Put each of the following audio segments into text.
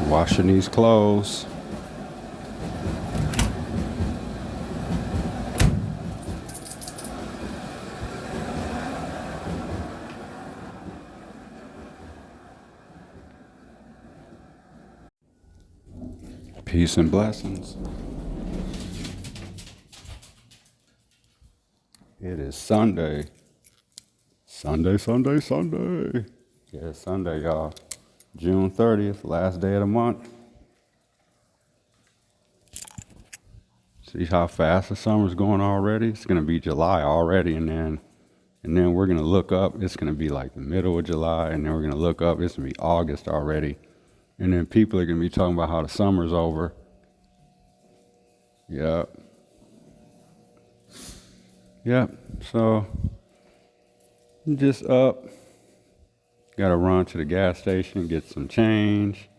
Washing these clothes. Peace and blessings. It is Sunday. Sunday. Yeah, it's Sunday, y'all. June 30th, last day of the month. See how fast the summer's going already? It's gonna be July already, and then we're gonna look up. It's gonna be like the middle of July, and then we're gonna look up. It's gonna be August already, and then people are gonna be talking about how the summer's over. Yep. So I'm just up. Got to run to the gas station, get some change,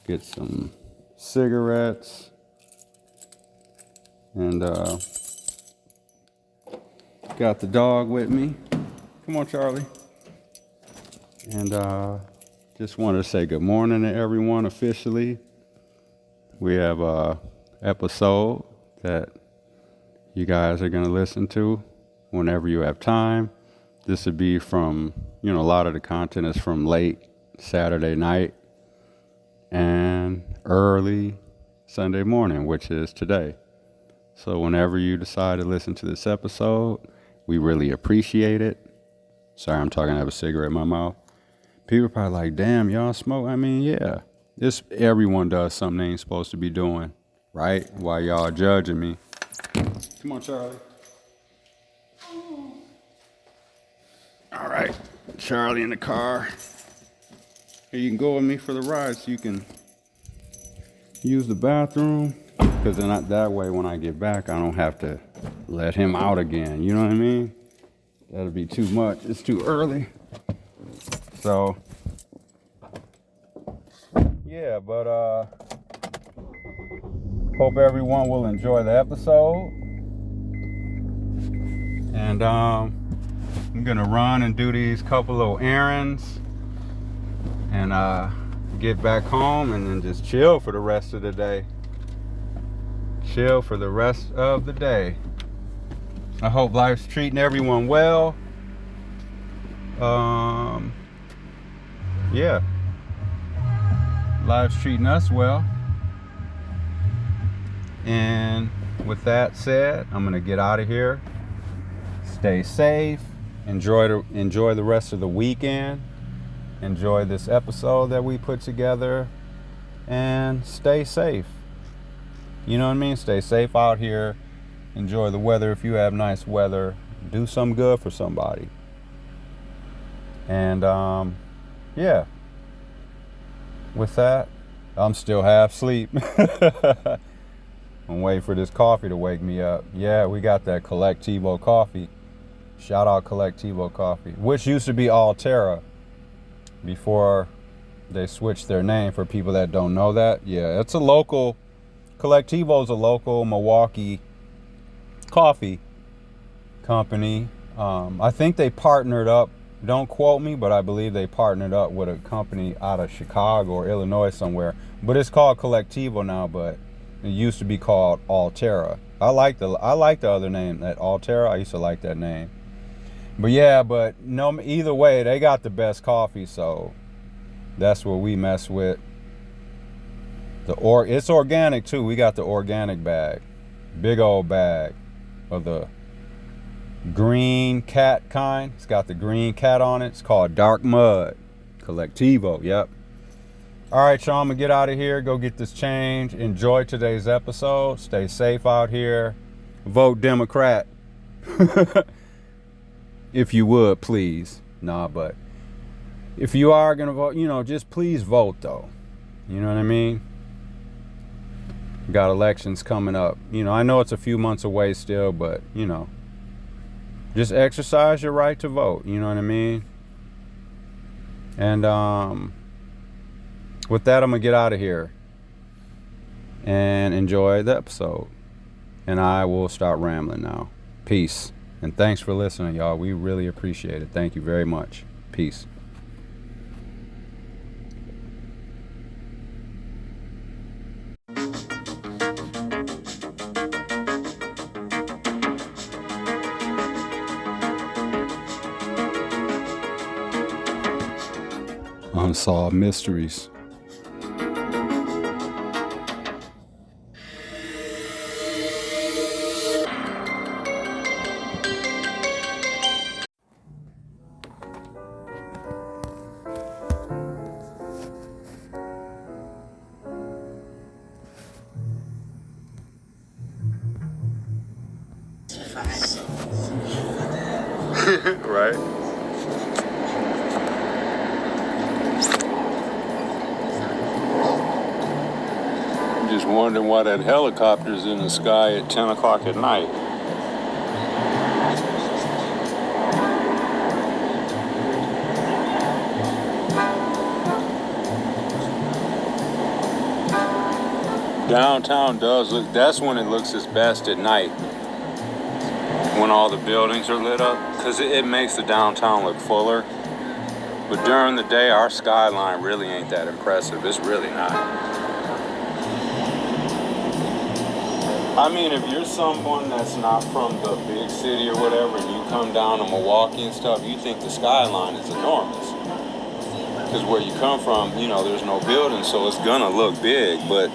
get some cigarettes, and got the dog with me. Come on, Charlie. And just wanted to say good morning to everyone officially. We have a episode that you guys are going to listen to whenever you have time. This would be from, a lot of the content is from late Saturday night and early Sunday morning, which is today. So whenever you decide to listen to this episode, we really appreciate it. Sorry, I'm talking, I have a cigarette in my mouth. People are probably like, damn, y'all smoke? I mean, yeah. Everyone does something they ain't supposed to be doing, right? While y'all judging me. Come on, Charlie. All right, Charlie in the car. Here, you can go with me for the ride so you can use the bathroom. Because then that way when I get back, I don't have to let him out again. You know what I mean? That'll be too much. It's too early. So, yeah, but hope everyone will enjoy the episode. And I'm gonna run and do these couple little errands and get back home and then just chill for the rest of the day. I hope life's treating everyone well. Yeah, life's treating us well. And with that said, I'm gonna get out of here. Stay safe. Enjoy the rest of the weekend. Enjoy this episode that we put together. And stay safe. You know what I mean? Stay safe out here. Enjoy the weather if you have nice weather. Do some good for somebody. And yeah. With that, I'm still half asleep. I'm waiting for this coffee to wake me up. Yeah, we got that Collectivo coffee. Shout out Collectivo coffee, which used to be Altera before they switched their name, for people that don't know that. Yeah, it's a local, Collectivo is a local Milwaukee coffee company. I think they partnered up, don't quote me, but I believe they partnered up with a company out of Chicago or Illinois somewhere. But it's called Collectivo now, but it used to be called Altera. I like the other name, that Altera. I used to like that name. But yeah, no, either way, they got the best coffee, so that's what we mess with. It's organic too. We got the organic bag, big old bag of the green cat kind. It's got the green cat on it. It's called Dark Mud. Collectivo. Yep. All right, y'all, I'm gonna get out of here. Go get this change. Enjoy today's episode. Stay safe out here. Vote Democrat. If you would, please. Nah, but if you are going to vote, just please vote, though. You know what I mean? Got elections coming up. I know it's a few months away still, but, just exercise your right to vote. You know what I mean? And with that, I'm going to get out of here and enjoy the episode. And I will start rambling now. Peace. And thanks for listening, y'all. We really appreciate it. Thank you very much. Peace. Unsolved Mysteries. Right? I'm just wondering why that helicopter's in the sky at 10 o'clock at night. Downtown does look, that's when it looks its best at night. When all the buildings are lit up, because it makes the downtown look fuller. But during the day, our skyline really ain't that impressive. It's really not. I mean, if you're someone that's not from the big city or whatever, and you come down to Milwaukee and stuff, you think the skyline is enormous. Because where you come from, you know, there's no buildings, so it's gonna look big. But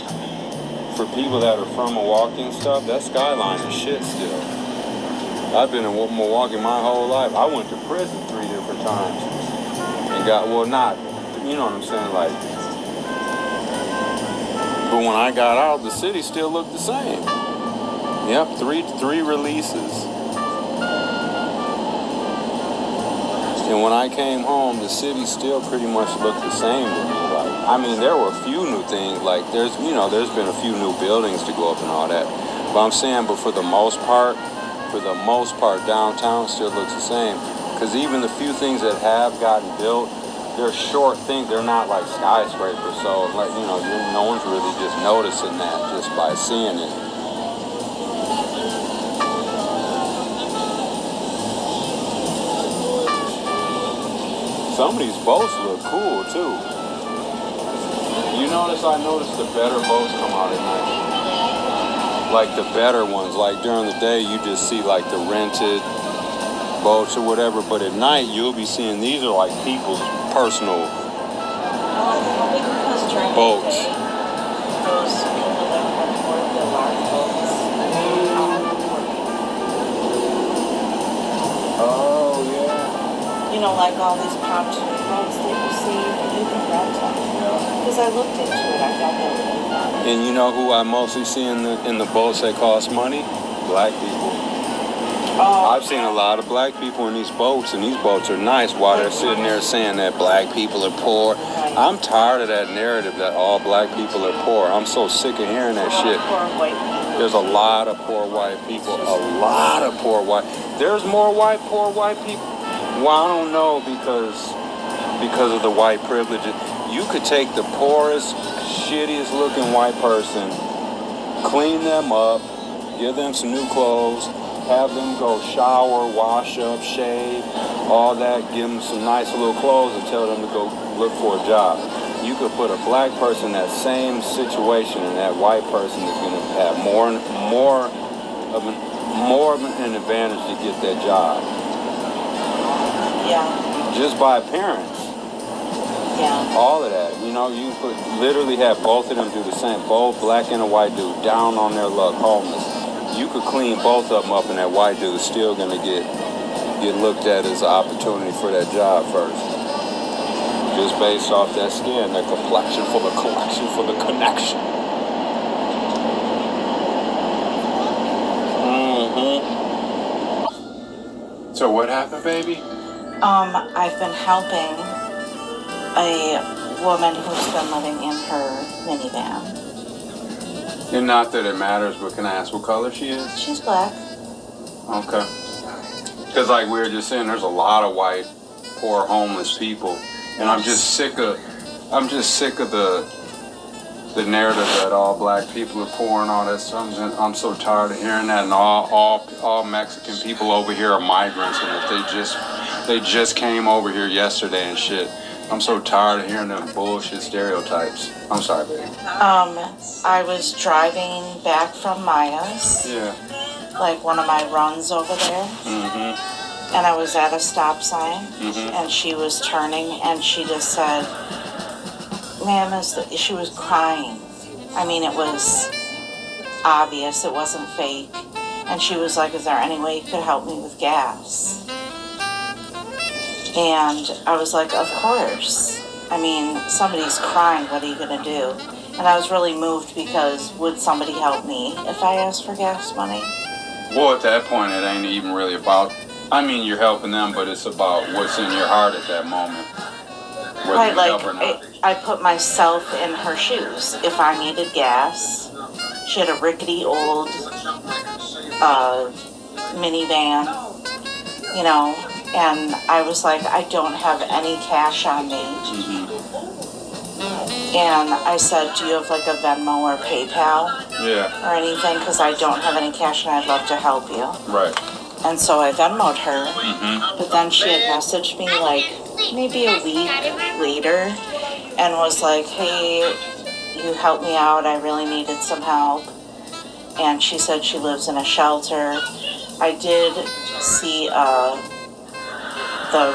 for people that are from Milwaukee and stuff, that skyline is shit still. I've been in Milwaukee my whole life. I went to prison 3 different times and got, well, not, you know what I'm saying, like, but when I got out, the city still looked the same. Yep, three releases. And when I came home, the city still pretty much looked the same to me. Like, I mean, there were a few new things, like there's been a few new buildings to go up and all that. But I'm saying, but for the most part, downtown still looks the same. Because even the few things that have gotten built, they're short things. They're not like skyscrapers. So, like, you know, no one's really just noticing that just by seeing it. Some of these boats look cool too. You notice? I noticed the better boats come out at night. Like the better ones, like during the day you just see like the rented boats or whatever, but at night you'll be seeing these are like people's personal boats. Those people that have board the large boats. Oh yeah. You know, like all these pontoon boats that you see, you can rent them. Because I looked into it, I thought they were really fun. And you know who I mostly see in the boats that cost money? Black people. Oh, I've seen a lot of black people in these boats, and these boats are nice while they're sitting there saying that black people are poor. I'm tired of that narrative that all black people are poor. I'm so sick of hearing that shit. There's a lot of poor white people. A lot of poor white. There's more poor white people. Well, I don't know because of the white privilege. You could take the poorest, shittiest looking white person, clean them up, give them some new clothes, have them go shower, wash up, shave, all that, give them some nice little clothes and tell them to go look for a job. You could put a black person in that same situation and that white person is going to have more of an advantage to get that job. Yeah. Just by appearance. Yeah. All of that. You know, you could literally have both of them do the same. Both black and a white dude down on their luck, homeless. You could clean both of them up and that white dude is still going to get looked at as an opportunity for that job first. Just based off that skin, their complexion for the collection, for the connection. So what happened, baby? I've been helping a woman who's been living in her minivan. And not that it matters, but can I ask what color she is? She's black. Okay. Because like we were just saying, there's a lot of white, poor, homeless people. And I'm just sick of the narrative that all black people are poor and all that stuff. I'm so tired of hearing that. And all Mexican people over here are migrants, and that they just came over here yesterday and shit. I'm so tired of hearing them bullshit stereotypes. I'm sorry, baby. I was driving back from Maya's. Yeah. Like one of my runs over there. Mm-hmm. and I was at a stop sign, Mm-hmm. and she was turning, and she just said, ma'am, she was crying. I mean, it was obvious, it wasn't fake. And she was like, is there any way you could help me with gas? And I was like, of course. I mean, somebody's crying, what are you gonna do? And I was really moved because would somebody help me if I asked for gas money? Well, at that point, it ain't even really about, I mean, you're helping them, but it's about what's in your heart at that moment. Whether Right, you like, help or not. I put myself in her shoes. If I needed gas, she had a rickety old minivan, you know, and I was like, I don't have any cash on me. Mm-hmm. And I said, do you have like a Venmo or PayPal Yeah, or anything? Because I don't have any cash and I'd love to help you. right. And so I Venmo'd her, Mm-hmm. but then she had messaged me like maybe a week later and was like, hey, you helped me out. I really needed some help. And she said she lives in a shelter. I did see the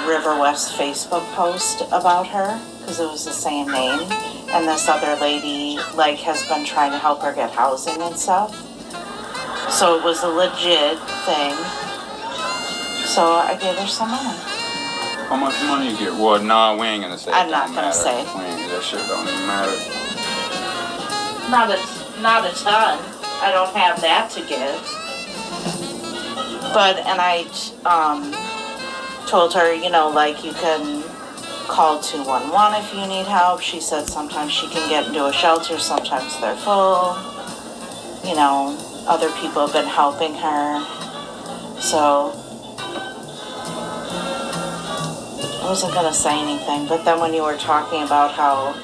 River West Facebook post about her because it was the same name. And this other lady like has been trying to help her get housing and stuff. So it was a legit thing. So I gave her some money. How much money you get? Well, nah, we ain't gonna say. I'm It not don't gonna matter. say. That shit don't even matter. Not a ton. I don't have that to give. But, and I told her, you know, like you can call 211 if you need help. She said sometimes she can get into a shelter, sometimes they're full. You know, other people have been helping her. So I wasn't gonna say anything, but then when you were talking about how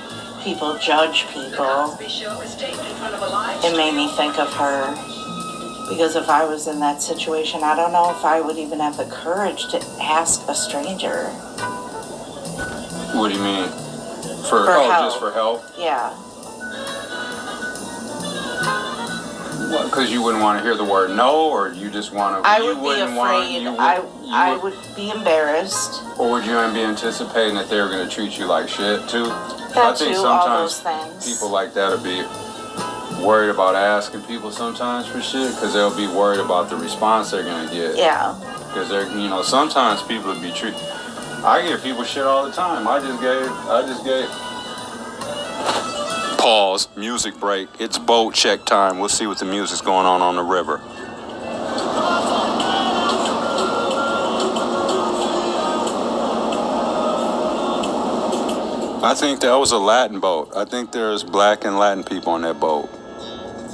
people judge people, it made me think of her. Because if I was in that situation, I don't know if I would even have the courage to ask a stranger. What do you mean? For help. Just for help? Yeah. Because you wouldn't want to hear the word no, or you just want to. I would be afraid. I would be embarrassed. Or would you be anticipating that they were going to treat you like shit too? That I think too, sometimes all those things. people like that would be worried about asking people sometimes for shit because they'll be worried about the response they're going to get. Yeah. Because they're, you know, sometimes people would be treated. I give people shit all the time. I just gave. Pause. Music break. It's boat check time. We'll see what the music's going on the river. I think that was a Latin boat. I think there's black and Latin people on that boat.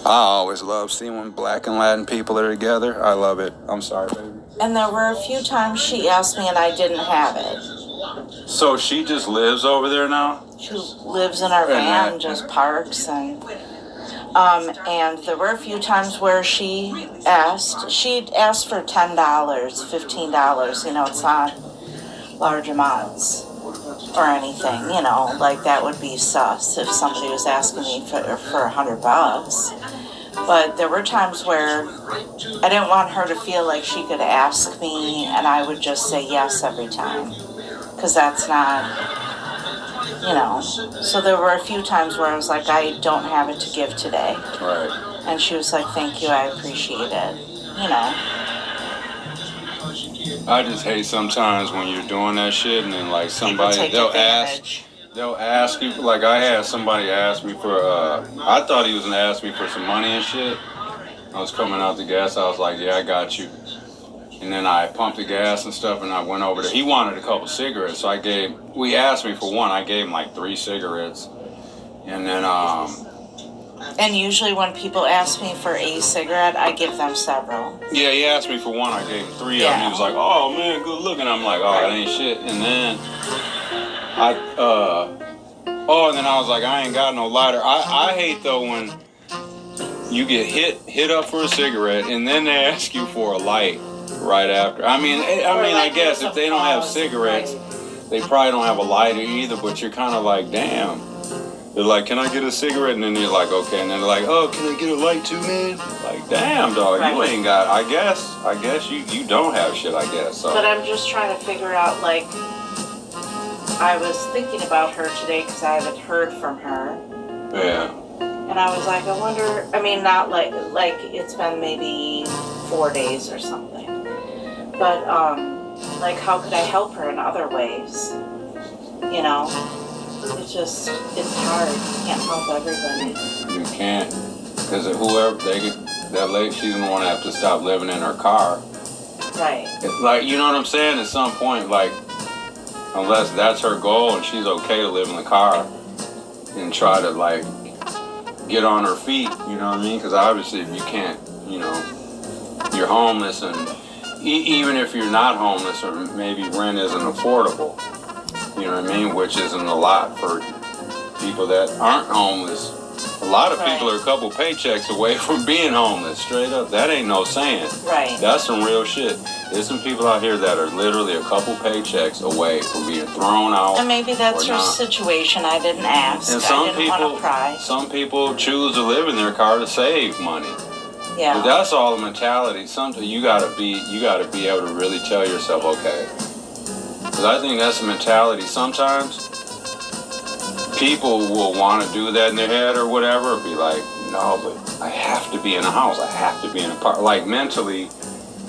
I always love seeing when black and Latin people are together. I love it. I'm sorry, baby. And there were a few times she asked me and I didn't have it. So she just lives over there now? She lives in our van, just parks and there were a few times where she'd asked for $10, $15, you know, it's not large amounts or anything, you know, like that would be sus if somebody was asking me for $100. But there were times where I didn't want her to feel like she could ask me and I would just say yes every time. Because that's not, you know. So there were a few times where I was like, I don't have it to give today. Right. And she was like, thank you, I appreciate it. You know. I just hate sometimes when you're doing that shit and then like somebody, they'll ask you, like I had somebody ask me for, I thought he was gonna ask me for some money and shit. I was coming out the gas, I was like, yeah, I got you. And then I pumped the gas and stuff and I went over there. He wanted a couple cigarettes, so we asked me for one, I gave him like 3 cigarettes. And then, and usually when people ask me for a cigarette, I give them several. Yeah, he asked me for one, I gave him 3 of them. He was like, oh man, good looking. I'm like, oh, that ain't shit. And then and then I was like, I ain't got no lighter. I hate though when you get hit up for a cigarette and then they ask you for a light right after. I guess if they don't have cigarettes, they probably don't have a lighter either, but you're kind of like, damn. They're like, can I get a cigarette? And then you're like, okay. And then they're like, oh, can I get a light too, man? Like, Damn, dog, Right. you ain't got. I guess you don't have shit. I guess. So. But I'm just trying to figure out, like, I was thinking about her today because I haven't heard from her. Yeah. And I was like, I wonder, I mean, not like it's been maybe 4 days or something. But, like, how could I help her in other ways? You know? It's hard. You can't help everybody. You can't. Because whoever, that lady, she's going to have to stop living in her car. Right. Like, you know what I'm saying? At some point, like, unless that's her goal and she's okay to live in the car and try to, like, get on her feet, you know what I mean? Because obviously if you can't, you know, you're homeless, and even if you're not homeless, or maybe rent isn't affordable, you know what I mean? Which isn't a lot for people that aren't homeless. A lot of people are a couple paychecks away from being homeless, straight up. That ain't no saying. Right. That's some real shit. There's some people out here that are literally a couple paychecks away from being thrown out. And maybe that's her situation. I didn't ask. And some I didn't want to pry. Some people choose to live in their car to save money. Yeah. But that's all the mentality. Sometimes you gotta be able to really tell yourself, okay. Because I think that's the mentality. Sometimes people will want to do that in their head or whatever, be like, no, but I have to be in a house. I have to be in a park. Like mentally,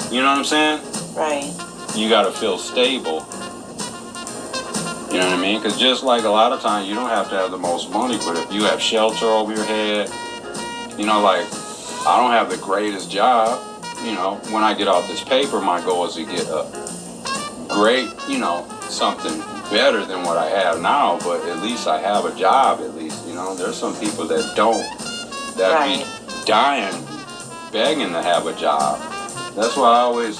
you know what I'm saying? Right. You got to feel stable. You know what I mean? Because just like a lot of times, you don't have to have the most money, but if you have shelter over your head, you know, like, I don't have the greatest job. You know, when I get off this paper, my goal is to get a great, you know, something better than what I have now, but at least I have a job, at least, you know. There's some people that don't, that be dying, begging to have a job. That's why I always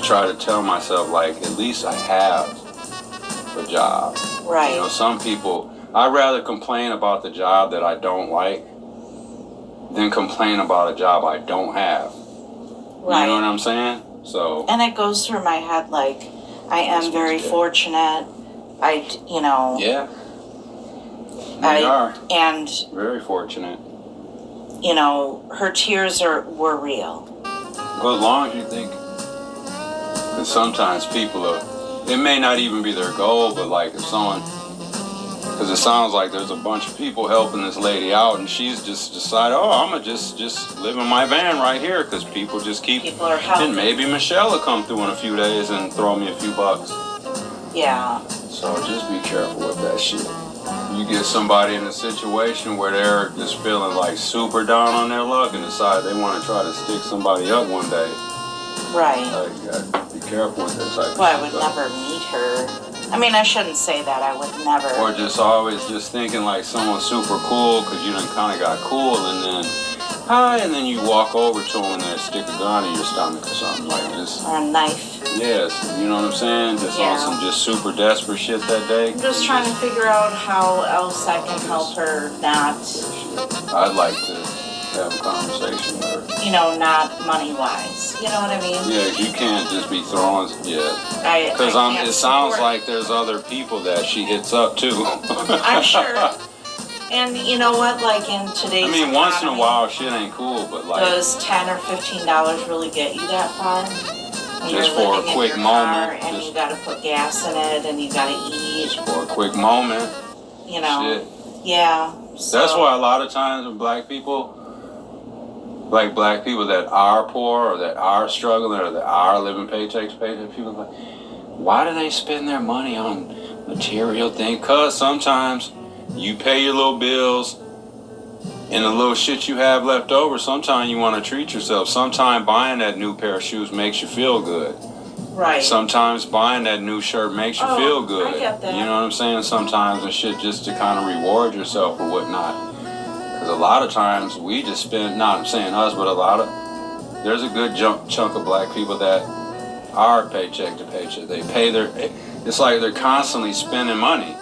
try to tell myself, like, at least I have a job. Right. You know, some people, I'd rather complain about the job that I don't like than complain about a job I don't have. Right. You know what I'm saying? So. And it goes through my head, like, I am very fortunate. You know. Yeah. We are. And. Very fortunate. You know, her tears were real. Well, as long as you think. Because sometimes people are. It may not even be their goal, but like if someone. Because it sounds like there's a bunch of people helping this lady out, and she's just decided, oh, I'm going to just live in my van right here, because people just keep. People are helping. And maybe Michelle will come through in a few days and throw me a few bucks. Yeah. So just be careful with that shit. You get somebody in a situation where they're just feeling like super down on their luck and decide they want to try to stick somebody up one day. Right. You gotta be careful with that type of shit. Well, I would never meet her. I mean, I shouldn't say that. I would never. Or just always just thinking like someone's super cool because you done kind of got cool, and then hi, and then you walk over to them and they stick a gun in your stomach or something like this. Or a knife. Yes, you know what I'm saying? Just on some just super desperate shit that day. I'm just trying to figure out how else I can help her not. I'd like to have a conversation with her. You know, not money-wise. You know what I mean? Yeah, you can't just be throwing. Yeah. Because it sounds like there's other people that she hits up too. I'm sure. And you know what? Like in today's economy, once in a while shit ain't cool, but like. Does $10 or $15 really get you that far? When just for a quick moment. And you gotta put gas in it, and you gotta eat. Just for a quick moment. You know. Shit. Yeah. So. That's why a lot of times with black people that are poor or that are struggling or that are living paycheck to paycheck, people are like, why do they spend their money on material things? Because sometimes you pay your little bills and the little shit you have left over, sometimes you want to treat yourself. Sometimes buying that new pair of shoes makes you feel good. Right. Sometimes buying that new shirt makes you feel good. I get that. You know what I'm saying? Sometimes and shit just to kind of reward yourself or whatnot. Because a lot of times we just spend, not I'm saying us, but there's a good chunk of black people that are paycheck to paycheck. They pay it's like they're constantly spending money.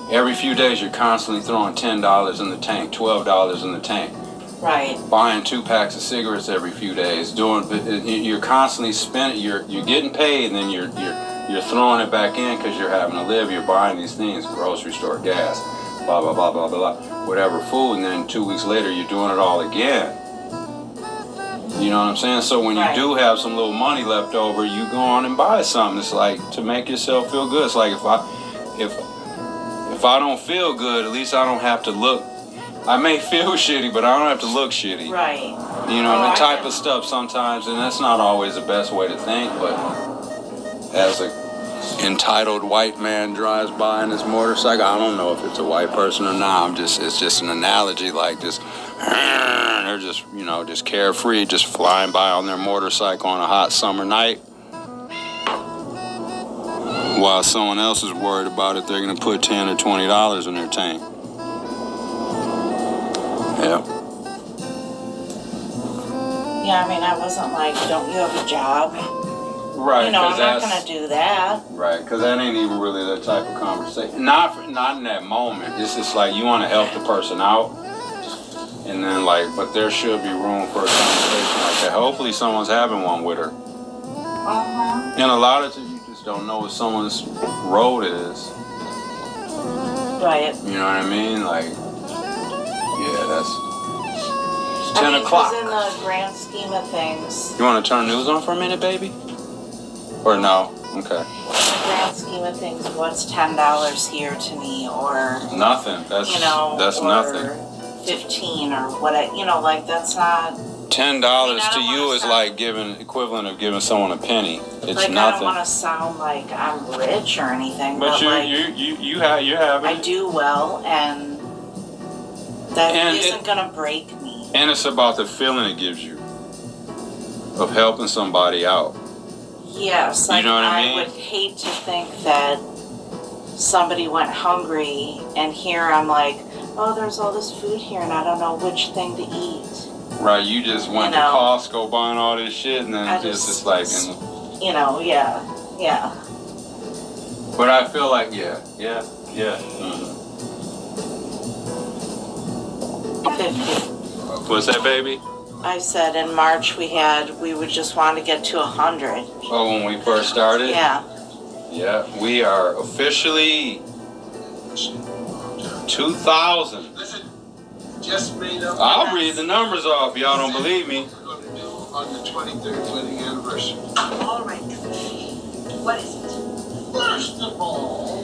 Every few days you're constantly throwing $10 in the tank, $12 in the tank. Right. Buying 2 packs of cigarettes every few days. You're constantly spending. You're getting paid, and then you're throwing it back in because you're having to live. You're buying these things, grocery store, gas, blah blah blah blah blah, whatever food, and then 2 weeks later you're doing it all again. You know what I'm saying? So when you do have some little money left over, you go on and buy something. It's like to make yourself feel good. It's like if I don't feel good, at least I don't have to look. I may feel shitty, but I don't have to look shitty. Right. You know, the type of stuff sometimes, and that's not always the best way to think, but as a entitled white man drives by in his motorcycle, I don't know if it's a white person or not. It's just an analogy, like just they're just, you know, just carefree, just flying by on their motorcycle on a hot summer night, while someone else is worried about if they're going to put $10 or $20 in their tank. Yeah. Yeah, I mean, I wasn't like, don't you have a job? Right. You know, I'm not going to do that. Right, because that ain't even really that type of conversation. Not in that moment. It's just like you want to help the person out. And then but there should be room for a conversation like that. Hopefully someone's having one with her. Uh-huh. And a lot of times you just don't know what someone's road is. Right. You know what I mean? Like, yeah, it's 10 o'clock. In the grand scheme of things. You want to turn news on for a minute, baby? Or no? Okay. In the grand scheme of things, what's $10 here to me, or nothing. That's that's or nothing. 15 or what? That's not. $10 to you is like equivalent of giving someone a penny. It's like, nothing. I don't want to sound like I'm rich or anything, but you have it. I do well, and that isn't gonna break me. And it's about the feeling it gives you of helping somebody out. Yes, you know what I mean? I would hate to think that somebody went hungry, and here I'm like, oh, there's all this food here, and I don't know which thing to eat. Right, you just went to Costco buying all this shit, and then it's like... yeah. But I feel like, yeah. Mm-hmm. 50. What's that, baby? I said in March we would just want to get to 100. Oh, when we first started? Yeah. Yeah, we are officially 2,000. I'll read the numbers off. Y'all don't believe me. On the 23rd wedding anniversary. All right. What is it? First of all,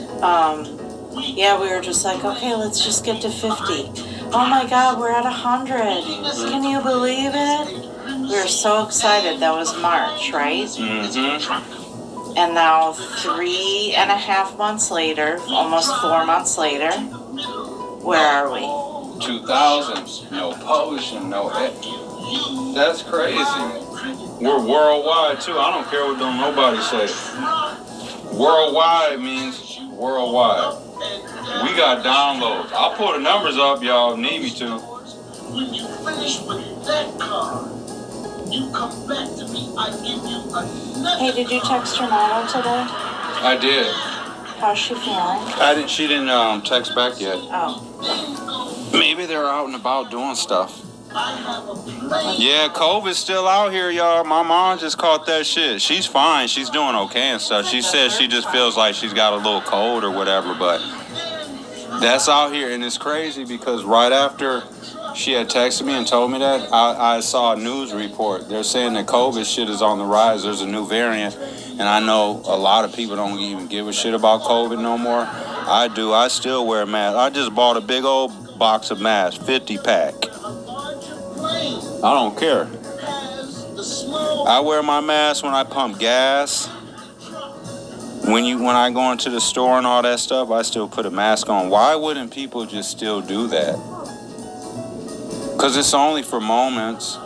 yeah, we were just like, okay, let's just get to 50. Oh my God, we're at 100. Can you believe it? We were so excited. That was March, right? Mm-hmm. And now 3.5 months later, almost 4 months later, where are we? 2,000. No potion, no... That's crazy. We're worldwide, too. I don't care what nobody says. Worldwide means worldwide. We got downloads. I'll pull the numbers up, y'all need me to. when you finish with that card, you come back to me, I give you another. Hey, did you text your mama today? I did. How's she feeling? She didn't text back yet. Oh. Maybe they're out and about doing stuff. I have a plan. Yeah, COVID's still out here, y'all. My mom just caught that shit. She's fine. She's doing okay and stuff. She says she just feels like she's got a little cold or whatever, but that's out here. And it's crazy because right after she had texted me and told me that, I saw a news report. They're saying that COVID shit is on the rise. There's a new variant. And I know a lot of people don't even give a shit about COVID no more. I do. I still wear a mask. I just bought a big old box of masks, 50-pack. I don't care. I wear my mask when I pump gas. When I go into the store and all that stuff, I still put a mask on. Why wouldn't people just still do that? Because it's only for moments.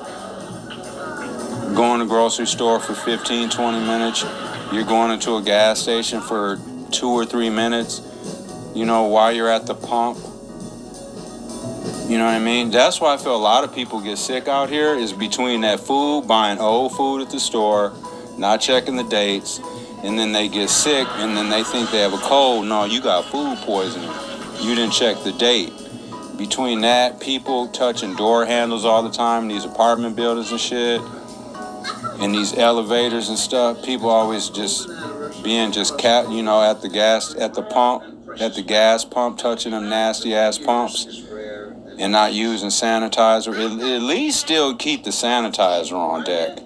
Going to the grocery store for 15, 20 minutes. You're going into a gas station for 2 or 3 minutes. You know, while you're at the pump. You know what I mean? That's why I feel a lot of people get sick out here is between that food, buying old food at the store, not checking the dates, and then they get sick and then they think they have a cold. No, you got food poisoning. You didn't check the date. Between that, people touching door handles all the time in these apartment buildings and shit, and these elevators and stuff, people always just being just at the gas pump, touching them nasty ass pumps. and not using sanitizer, at least still keep the sanitizer on deck.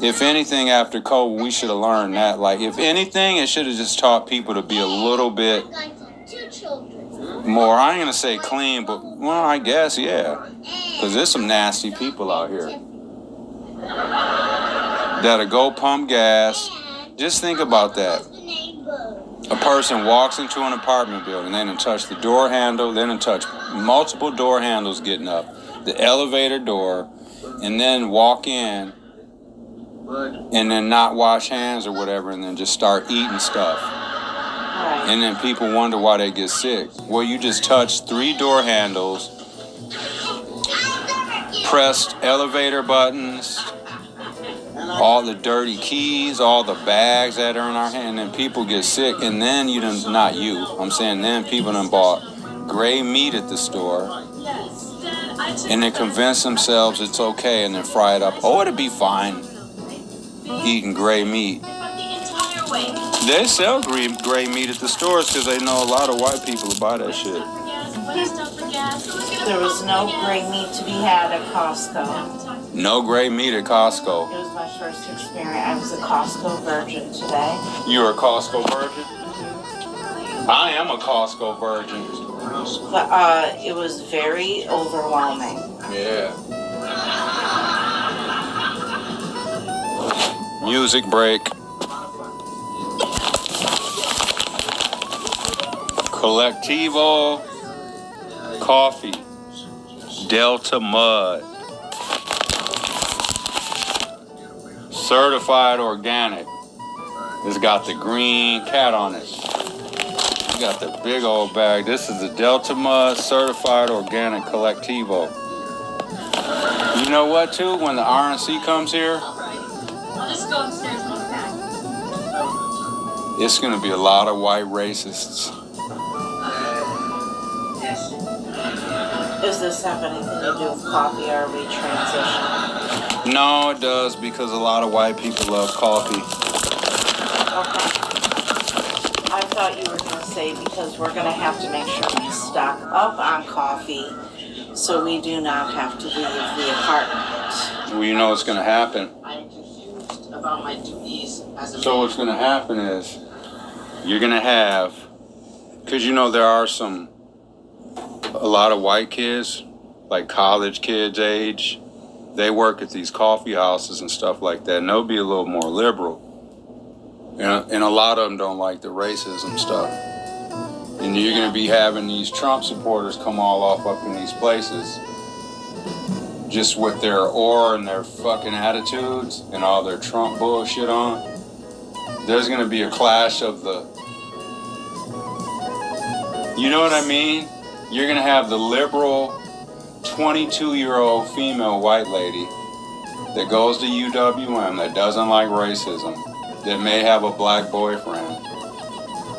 If anything, after COVID, we should have learned that. Like, if anything, it should have just taught people to be a little bit more, I ain't going to say clean, but, well, I guess, yeah. Because there's some nasty people out here that'll go pump gas. Just think about that. A person walks into an apartment building, they done touch the door handle, they done touch multiple door handles getting up, the elevator door, and then walk in, and then not wash hands or whatever, and then just start eating stuff. And then people wonder why they get sick. Well, you just touched 3 door handles, pressed elevator buttons, all the dirty keys, all the bags that are in our hand, and then people get sick, and then you done, not you, I'm saying then people done bought gray meat at the store, and then convince themselves it's okay, and then fry it up. Oh, it'll be fine eating gray meat. They sell gray meat at the stores because they know a lot of white people will buy that shit. There was no gray meat to be had at Costco. No gray meat at Costco. It was my first experience. I was a Costco virgin today. You're a Costco virgin? I am a Costco virgin. But it was very overwhelming. Yeah. Music break. Collectivo coffee. Delta Mud. Certified organic. It's got the green cat on it. You got the big old bag. This is the Delta Mud Certified Organic Collectivo. You know what, too? When the RNC comes here, I'll just go upstairs and come back. it's going to be a lot of white racists. Does this have anything to do with coffee, or are we transitioning? No, it does, because a lot of white people love coffee. Okay. I thought you were going to say because we're going to have to make sure we stock up on coffee so we do not have to leave the apartment. Well, you know what's going to happen. I'm confused about my duties as a So what's going to happen is you're going to have, because you know there are a lot of white kids, like college kids age, they work at these coffee houses and stuff like that, and they'll be a little more liberal. And a lot of them don't like the racism stuff. And you're going to be having these Trump supporters come all off up in these places just with their aura and their fucking attitudes and all their Trump bullshit on. There's going to be a clash of the... You know what I mean? You're going to have the liberal 22-year-old female white lady that goes to UWM that doesn't like racism, that may have a black boyfriend.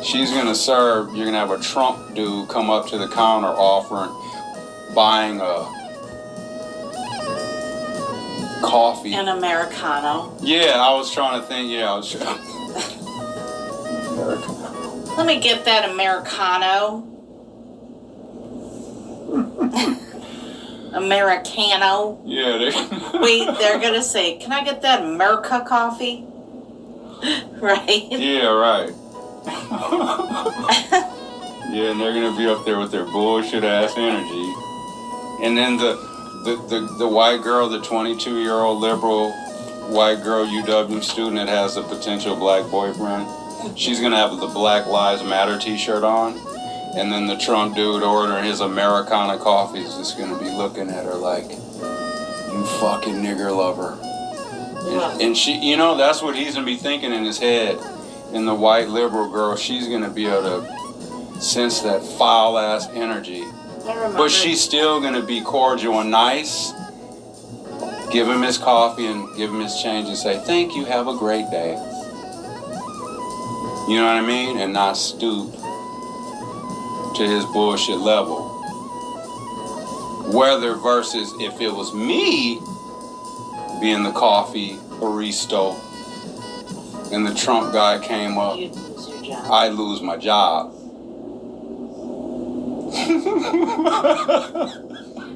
She's going to serve, you're going to have a Trump dude come up to the counter buying a coffee. An Americano. Yeah, I was trying to think, Americano. Let me get that Americano. Americano. Yeah, Wait, they're going to say, can I get that America coffee? Right? Yeah, right. Yeah, and they're gonna be up there with their bullshit ass energy. And then the white girl, the 22-year-old liberal white girl UW student that has a potential black boyfriend, she's gonna have the Black Lives Matter t-shirt on. And then the Trump dude ordering his Americana coffee is just gonna be looking at her like, you fucking nigger lover. And she, you know, that's what he's gonna be thinking in his head. And the white liberal girl, she's gonna be able to sense that foul ass energy. But she's still gonna be cordial and nice. Give him his coffee and give him his change and say, thank you, have a great day. You know what I mean? And not stoop to his bullshit level. Whether versus if it was me being the coffee barista and the Trump guy came up, You'd lose your job. I'd lose my job.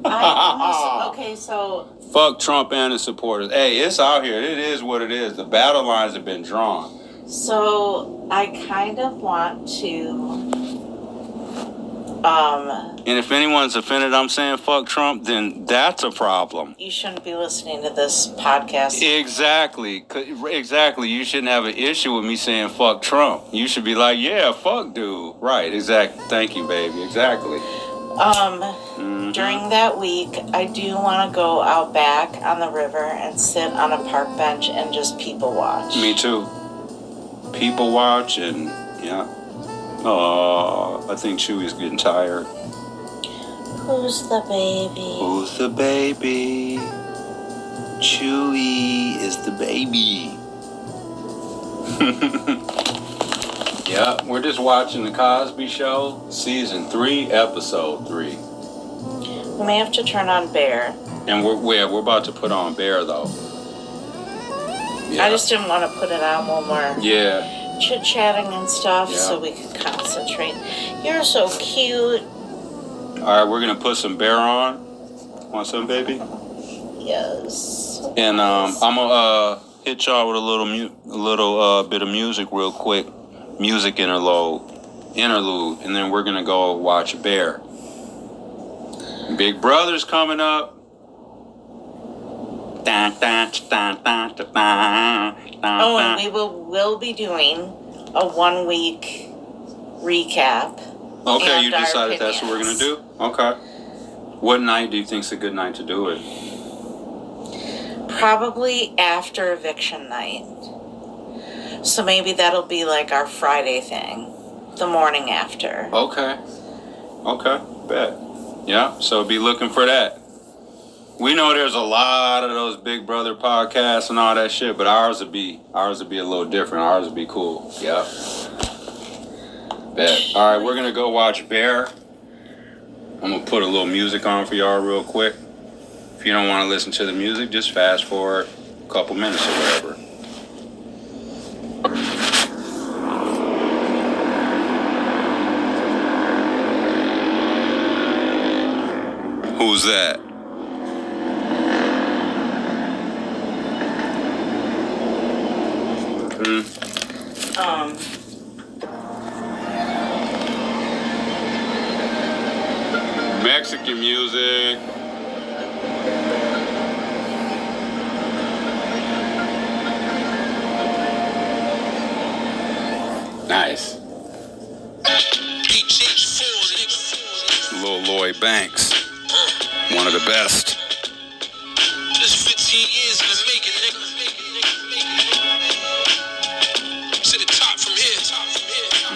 Okay, so Fuck Trump and his supporters. Hey, it's out here. It is what it is. The battle lines have been drawn. I kind of want to, And if anyone's offended I'm saying fuck Trump, then that's a problem. you shouldn't be listening to this podcast. Exactly. Exactly. You shouldn't have an issue with me saying fuck Trump. You should be like, yeah, fuck dude. Right. Exactly. Thank you, baby. Exactly. During that week, I do want to go out back on the river and sit on a park bench and just people watch. Me too. People watch and, yeah. Oh, I think Chewy's getting tired. Who's the baby? Who's the baby? Chewy is the baby. Yeah, we're just watching The Cosby Show, Season 3, Episode 3. We may have to turn on Bear. And we're about to put on Bear, though. Yeah. I just didn't want to put it on when we're chit-chatting and stuff so we could concentrate. You're so cute. All right, we're going to put some Bear on. Want some, baby? Yes. And I'm going to hit y'all with a little bit of music real quick. Music interlude, and then we're gonna go watch Bear. Big Brother's coming up. Oh, and we will be doing a 1 week recap. Okay, and you decided that's what we're gonna opinions. do? Okay. What night do you think's a good night to do it? Probably after eviction night. So maybe that'll be like our Friday thing, the morning after. Okay, bet. Yeah, so be looking for that. We know there's a lot of those Big Brother podcasts and all that shit, but ours would be a little different. Ours would be cool. Yeah. Bet. All right, we're gonna go watch Bear. I'm gonna put a little music on for y'all real quick. If you don't want to listen to the music, just fast forward a couple minutes or whatever. Who's that? Mexican music. Nice. Lil Lloyd Banks. One of the best. Just 15 years in the making, nigga. To the top from here.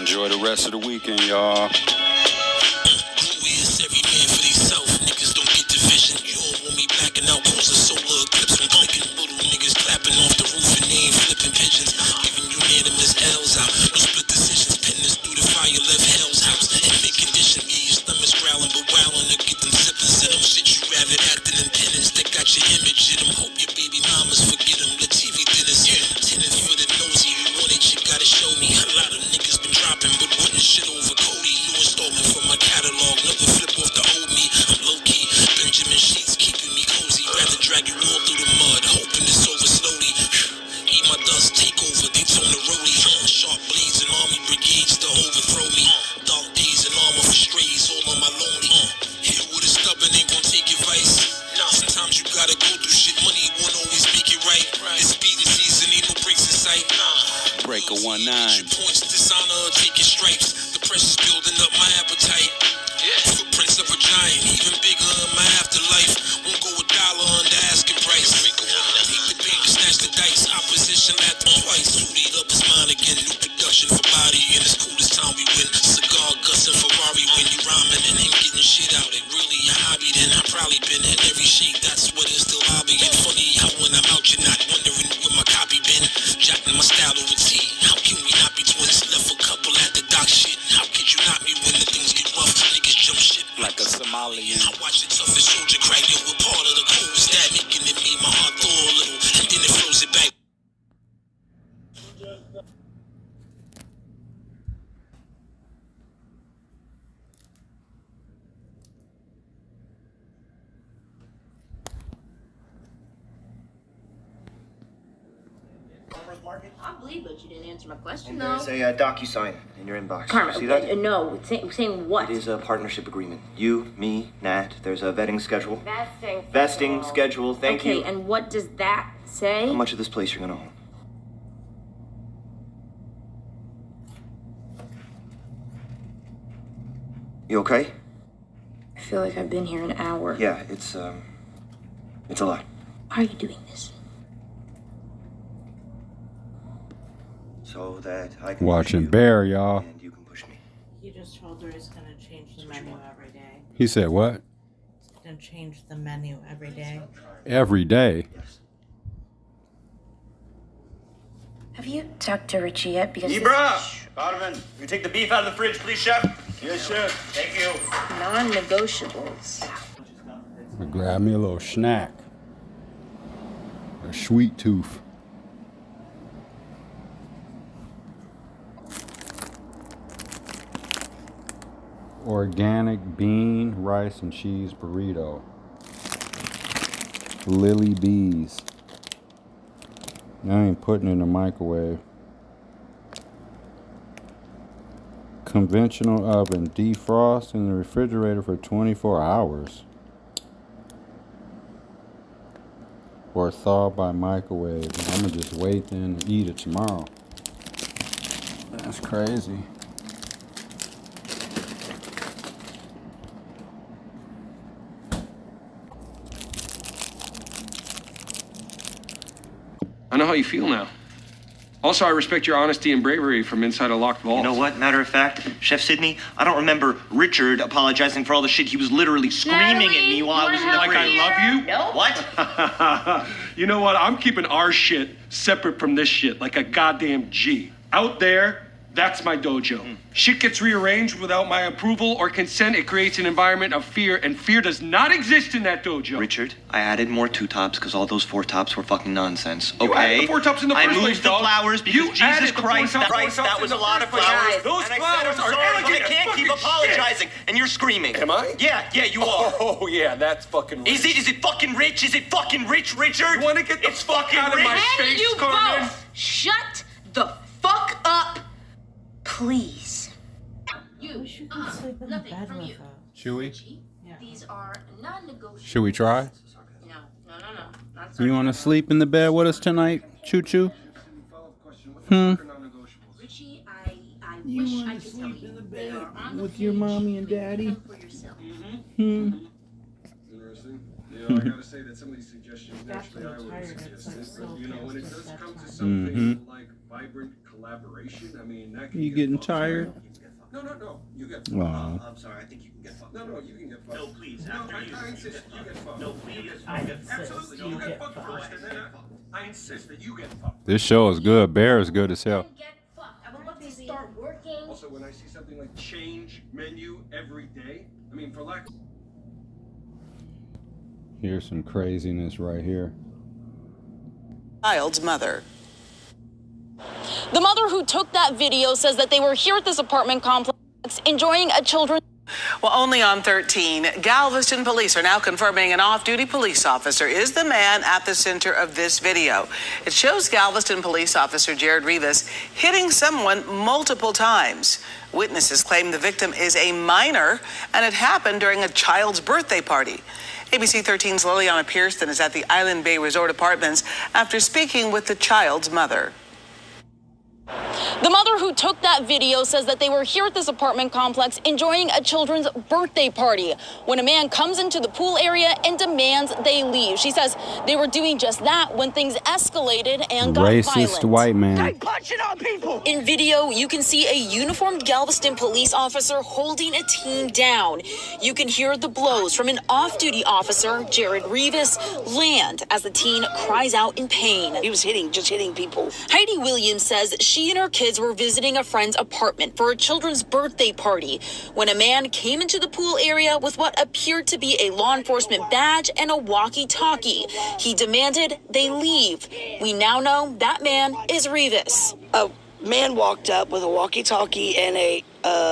Enjoy the rest of the weekend, y'all. Who is every man for themselves? Niggas don't get division. You don't want me backing out. Cause the solar eclipse when clicking. Little niggas clapping off the roof and they ain't flipping pigeons. Giving unanimous L's out. No split decisions. Penning through the fire, left hell's house. In mid condition, yeah, your stomach's growling, but wowing to get them zippers in them. Shit you rather acting in penance. They got your image in them. Hope your baby mamas forget them. The TV dinners hit them. Tenants for the nosy. You want it, you gotta show me. A lot of niggas been dropping, but wouldn't shit over Cody. New installment from my catalog. Never flip off the old me. I'm low key. Benjamin Sheets keeping me cozy. Rather drag you all through the mud. Hoping it's over slowly. Eat my dust, take over. They tone the roadie. Sharp blades and army brigades to overthrow me. Dark days and armor for strays. All on my lonely. Hit with a stubborn ain't gon' take advice. Sometimes you gotta go through shit. Money won't always make it right. It's speeding season. Ain't no breaks in sight. Breaker 19. Get your points, dishonor, or take your stripes. The pressure's building up my appetite. Footprints of a giant, even bigger in my afterlife. Won't go $1 under asking price. Take the bank, snatch the dice. Opposition at them twice. Suited up his mind again. New production for body, and it's cool this time we win. Cigar, Gus, and Ferrari when you rhyming and ain't getting shit out. It really a hobby, then I probably been in every shade. That's what it's still hobby. And funny how when I'm out, you're not wondering where my copy been. Jotting my style over T. How can we not be twins? Left a couple at the dock shit. How could you not me when the things get rough? Niggas jump shit Like a Somalian. I watch Market? I believe, but you didn't answer my question, And though. there's a DocuSign in your inbox. Carmen, See that? no. Saying what? It is a partnership agreement. You, me, Nat. There's a vetting schedule. Vesting. Vesting schedule. Thank you. Okay, and what does that say? How much of this place you're gonna own? You okay? I feel like I've been here an hour. Yeah, it's a lot. Why are you doing this? So that I can Watching push you, Bear, y'all. and you can push me. He just told her he's gonna change the menu every day. He said what? He's gonna change the menu every day. Every day. Yes. Have you talked to Richie yet? Because Ibra! Donovan, you take the beef out of the fridge, please, chef. Yes, chef. Thank you. non-negotiables. Grab me a little snack. A sweet tooth. Organic bean, rice, and cheese burrito. Lily Bees. I ain't putting it in the microwave. Conventional oven. Defrost in the refrigerator for 24 hours. Or thaw by microwave. I'm gonna just wait then and eat it tomorrow. That's crazy. I know how you feel now. Also, I respect your honesty and bravery from inside a locked vault. You know what? Matter of fact, Chef Sydney, I don't remember Richard apologizing for all the shit he was literally screaming at me while I was in the Like fridge. I love you? No. What? You know what? I'm keeping our shit separate from this shit like a goddamn G. Out there, that's my dojo. Shit gets rearranged without my approval or consent. It creates an environment of fear, and fear does not exist in that dojo. Richard, I added more 2 tops because all those 4 tops were fucking nonsense. Okay? You added the 4 tops in the I first moved place, the dog. flowers because You added Jesus the 4 Christ, tops that was in a the lot of first place. flowers. Those and I flowers said, I'm are sorry, but I elegant as can't keep fucking apologizing. And you're screaming. Am I? Yeah, you are. Oh, yeah, that's fucking rich. Is it fucking rich? Is it fucking rich, Richard? You want to get the it's fuck fucking out of rich. my And face, you Carmen? both shut the fuck up, please. You. She can sleep in the Nothing bed from with you. her. Should we? Yeah. These are non-negotiables. Should we try? No. Not You want to sleep in the bed with us tonight, Choo Choo? Richie, I wish I could tell you. They are on the with your page. mommy and You can daddy? look for yourself. Interesting. You know, I gotta say that some of these suggestions, naturally, I would tired. suggest It's like this, so but you know, when it fast, does that's come to why. something like vibrant collaboration, I mean, that can You get getting fucked. tired? No, you get fucked. Aw. I'm sorry, I think you can get fucked. No, you can get fucked. No, please, No, after you. I insist you get fucked. No, please, I insist Absolutely, you you get get fucked fucked. first, and then I insist that you get fucked. This show is good. Bear is good as hell. Get fucked. I would love to start working. Also, when I see something like change menu every day, I mean, for lack. Here's some craziness right here. Child's mother. The mother who took that video says that they were here at this apartment complex enjoying a children's. Well, only on 13, Galveston police are now confirming an off-duty police officer is the man at the center of this video. It shows Galveston police officer Jared Rivas hitting someone multiple times. Witnesses claim the victim is a minor and it happened during a child's birthday party. ABC 13's Liliana Pearson is at the Island Bay Resort Apartments after speaking with the child's mother. The mother who took that video says that they were here at this apartment complex enjoying a children's birthday party when a man comes into the pool area and demands they leave. She says they were doing just that when things escalated and got Racist violent. white man. Punching on people! In video, you can see a uniformed Galveston police officer holding a teen down. You can hear the blows from an off-duty officer, Jared Rivas, land as the teen cries out in pain. He was just hitting people. Heidi Williams says she and her kids were visiting a friend's apartment for a children's birthday party when a man came into the pool area with what appeared to be a law enforcement badge and a walkie-talkie. He demanded they leave. We now know that man is Rivas. A man walked up with a walkie-talkie and a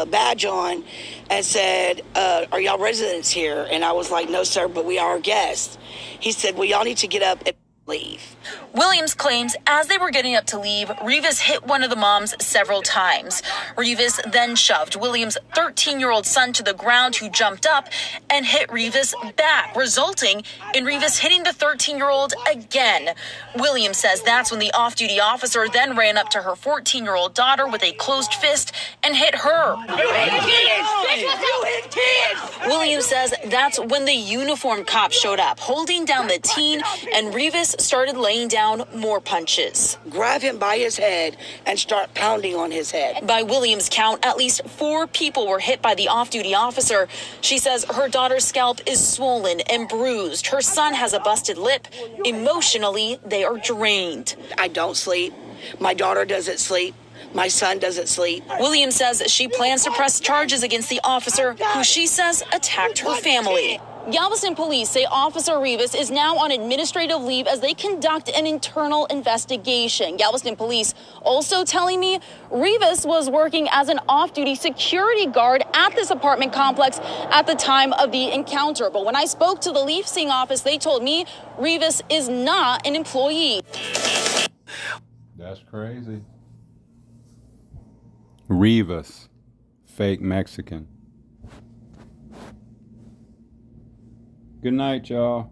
badge on and said, are y'all residents here? And I was like, no, sir, but we are guests. He said, well, y'all need to get up. leave. Williams claims as they were getting up to leave, Rivas hit one of the moms several times. Rivas then shoved Williams' 13-year-old son to the ground, who jumped up and hit Rivas back, resulting in Rivas hitting the 13-year-old again. Williams says that's when the off-duty officer then ran up to her 14-year-old daughter with a closed fist and hit her. You hit kids! You hit kids! Williams says that's when the uniformed cop showed up, holding down the teen, and Rivas started laying down more punches. Grab him by his head and start pounding on his head. By Williams' count, at least 4 people were hit by the off-duty officer. She says her daughter's scalp is swollen and bruised. Her son has a busted lip. Emotionally, they are drained. I don't sleep. My daughter doesn't sleep. My son doesn't sleep. Williams says she plans to press charges against the officer, who she says attacked her family. Galveston police say Officer Rivas is now on administrative leave as they conduct an internal investigation. Galveston police also telling me Rivas was working as an off-duty security guard at this apartment complex at the time of the encounter. But when I spoke to the leasing office, they told me Rivas is not an employee. That's crazy. Rivas, fake Mexican. Good night, y'all.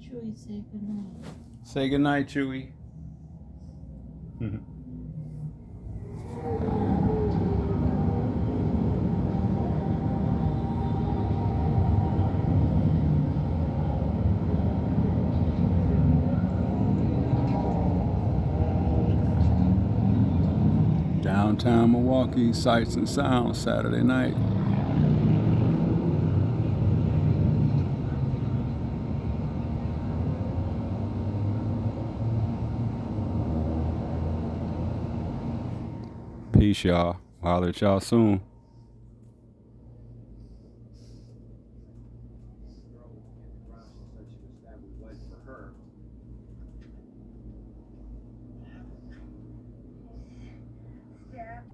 Chewy, say good night. Say good night, Chewy. Downtown Milwaukee, sights and sounds, Saturday night. Peace, y'all. Holler at y'all soon. Girl in the garage, she said she was stabbed with lead for her.